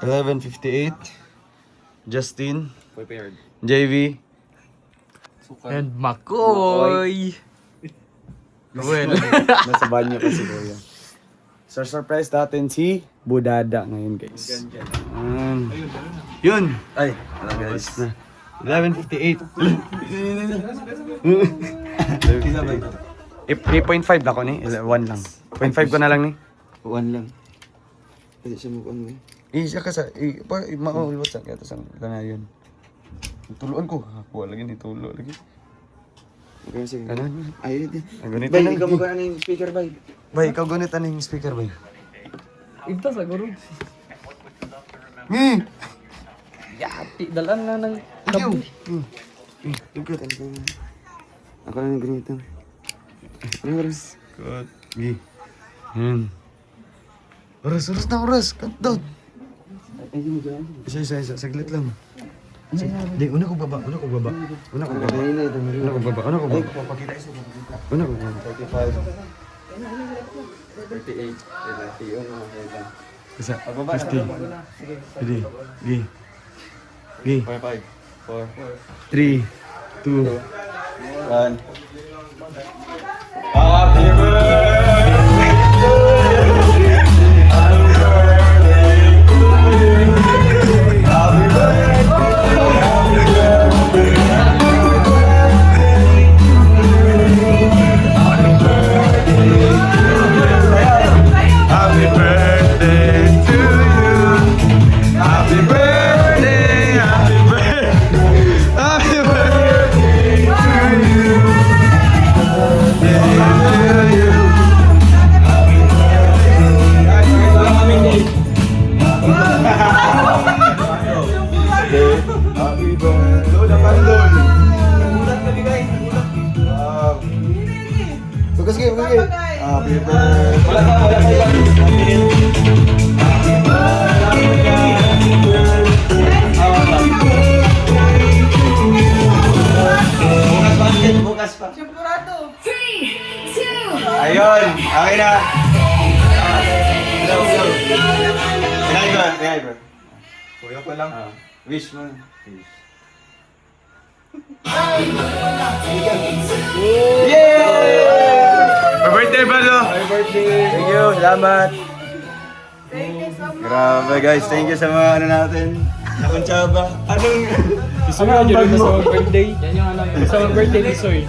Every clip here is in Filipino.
11:58. Justin. Prepared. JV. And Makoy! Well. Nasa banyo pa si Kuya. So, surprise natin si Budada ngayon, guys. Yun! Ay, guys na. 11:58. 8.5 ako ni. 1 lang. 0.5 ko na lang ni. 1 lang. Kasi siya mag-ano eh. Siya ka sa... Maulot sa kaya sa lanayon. Tuluan ko. Wala lagi ni tulo lagi. Okay, sige. Ganun. Ayun din. Ganito Bay, na. ikaw magkano yung speaker, bay? Bay, ikaw ganito na yung speaker, bay. Ito sa guru. Hmm! Yati, dalan na ng Ikaw! Ikaw, ako na yung ganito. Ano oras? Good. Gi. Oras na oras. Countdown. Ay, hindi mo dyan. Isa. Saglit lang. Di, una ko baba. Una ko baba. Una ko baba. Una ko baba. 38. Yun, Isa. 50. Ready. Gi. 5, 4, 3, 2, 1. Happy birthday! Happy birthday to you. Happy birthday. Happy birthday. Happy birthday to you. Happy birthday. Lola Pandol. Wow. Bukas kayo. Happy birthday. Bukas pa. Sigurado. Ayun, okay na. Inay bro. Kuya ko lang. Wish mo. Yay! Happy birthday, Balo! Happy birthday! Thank you, salamat! Thank you so much. Grabe guys, thank you sa mga ano natin. Nakuntsaba. Anong... Tisoy ka dyan basta mag-birthday. Yan yung alam. Basta mag-birthday, Tisoy.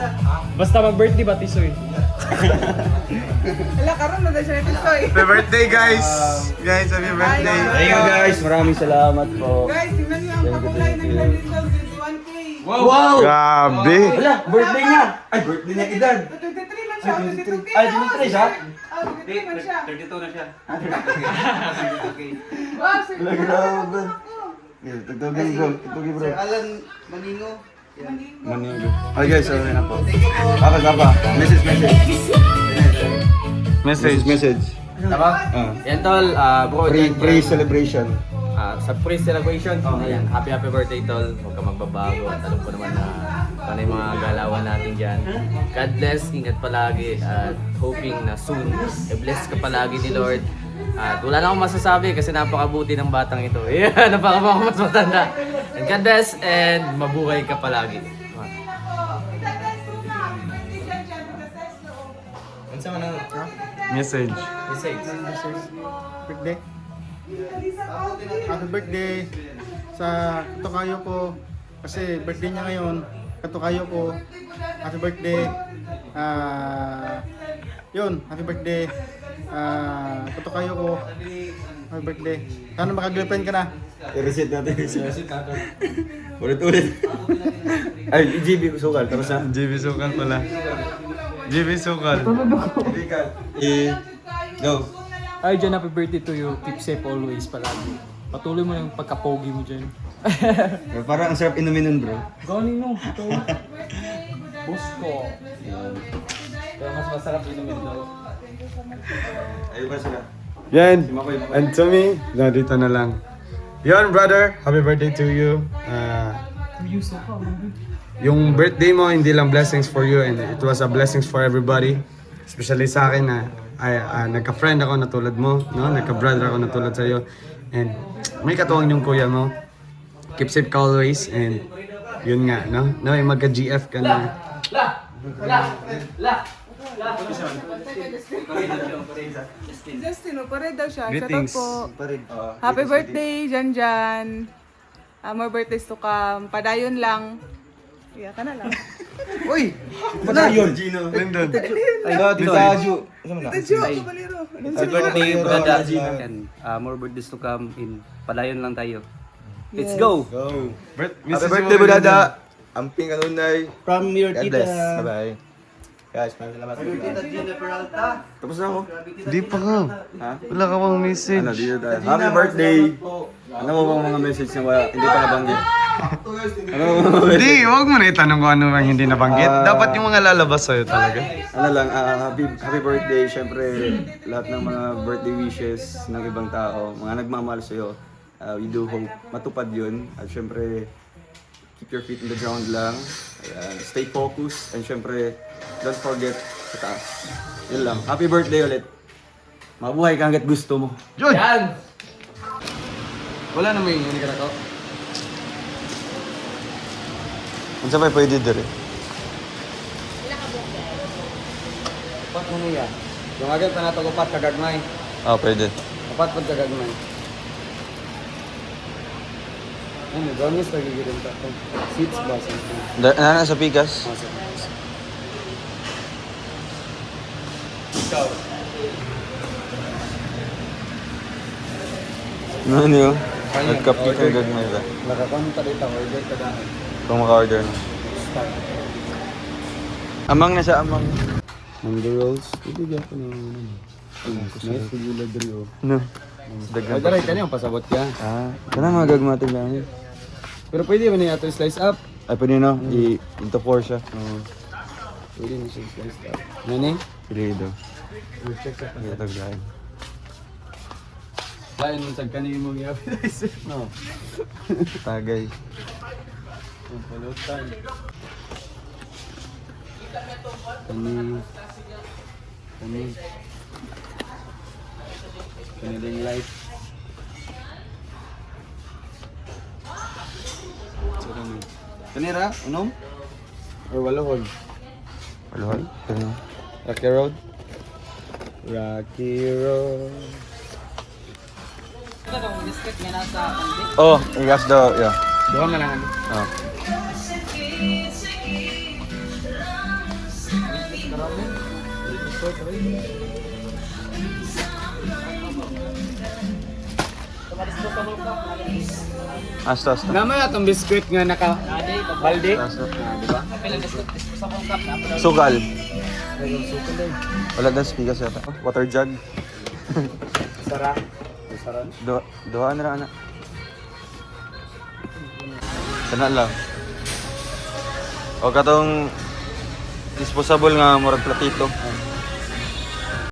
Basta mag-birthday ba, Tisoy? Wala karon na siya ito. Happy birthday guys! Guys, happy birthday! Thank you guys, maraming salamat po. Guys, tingnan niyo ang pakulay ng Lindol 21K. Wow! Grabe! Wala, birthday niya! Ay, birthday niya edad! 23 man siya, 22K. Ay, 23 siya? Oh, 23 man siya. 32 na siya. Wow, sige. Grabe! Tugtugin bro, tugtugin bro. Alan Maningo. Manigo. Ay guys, sorry na po. Papa. Message. Tama? Yan tol, bro. Pre-celebration. Sa pre-celebration, ayan, happy birthday tol. Huwag ka magbabago. At alam ko naman na paano yung mga galawan natin dyan. God bless, ingat palagi. At hoping na soon, i-bless ka palagi ni Lord. At wala na akong masasabi kasi napakabuti ng batang ito. Yeah, napakabuti mas matanda. And God bless and mabuhay ka palagi. Ano sa mga Message. message? Birthday. Happy birthday sa katukayo ko kasi birthday niya ngayon. Katukayo ko. Happy birthday. Yun, happy birthday. Katukayo ko. Happy birthday. Sana maka-girlfriend ka na. I-reset natin. Ulit. Ay, GB Sukal. Tapos na? GB Sukal pala. GB Sukal. Go. Ay, dyan, happy birthday to you. Keep safe always palagi. Patuloy mo yung pagka-pogi mo dyan. Parang ang sarap inumin nun bro. Gawin mo. Ito. Busko. Kaya mas masarap inumin daw. Ayun ba sila? Yan. And to me, dito na lang. Yon brother, happy birthday to you. Yung birthday mo, hindi lang blessings for you and it was a blessings for everybody. Especially sa akin na nagka-friend ako na tulad mo, no? Nagka-brother ako na tulad sa'yo. And may katuwang yung kuya mo. Keep safe ka always and yun nga, no? Na may magka-GF ka na. Justin, pare daw siya. Greetings. Shoutout po. Happy birthday, Janjan. More birthdays to come. Padayon lang. Iya ka na lang. Uy! Padayon. Gino. Nandun. Taju. Ito, Joe, kabaliro. Happy birthday, Budada. And more birthdays to come in Palayon lang tayo. Let's go! Happy birthday, Budada! Amping kanunay. From your God tita. bless. Bye-bye. Guys, maraming salamat. Tapos na ako. Di pa ka. Ha? Wala ka pang message. Ano, dito tayo. Happy birthday! Ano mo bang mga message na wala, hindi pa nabanggit? Ano mo mga message? Hindi, huwag mo na itanong kung ano bang hindi nabanggit. Dapat yung mga lalabas sa'yo talaga. Ano lang, happy birthday. Siyempre, lahat ng mga birthday wishes ng ibang tao, mga nagmamahal sa'yo, we do hope matupad yun. At siyempre, keep your feet in the ground lang. Ayan, stay focused. And siyempre, don't forget sa taas. Yun lang. Happy birthday ulit. Mabuhay ka hanggat gusto mo. Yun! Yan! Wala na may hindi ka na to. Kung saan ba pwede dire? Upat mo niya. Yung agad pa nato upat kagagmay. Pwede. Upat pag kagagmay. Ano, gamis lagi girin ta. Seats ba? Nana sa pikas? Ano niyo? Nagkapi kang gagmay ba? Nakakonta dito, order ka dahil. Kung maka-order na. Amang na siya, amang. Mango rolls. Ibigay ko na yung nice sigula diri oh. No. Ay, daray ka niya, pasabot ka. Kana mga gagmatid lang. Pero pwede ba niya ito slice up? Ay, pwede no? Into 4 siya. Pwede na siya slice up. Nani? Pilido. Check sa Ito gagawin. Lain mo sa kanina mong i-appetizer. No. Tagay. Ang pulutan. Kani. Kani din light. Kanira, unom? Or walahon? Aluhal? Kano? Rocky Road? Rocky Road. Oh, igas daw, yeah. Duha na lang ano? Oh. Asta. Naman na itong biskuit nga naka balde. Diba? Sugal. Wala daw spigas yata. Water jug. Sara. Saran. Duha na lang, anak. Sana lang. O katong disposable nga murag platito.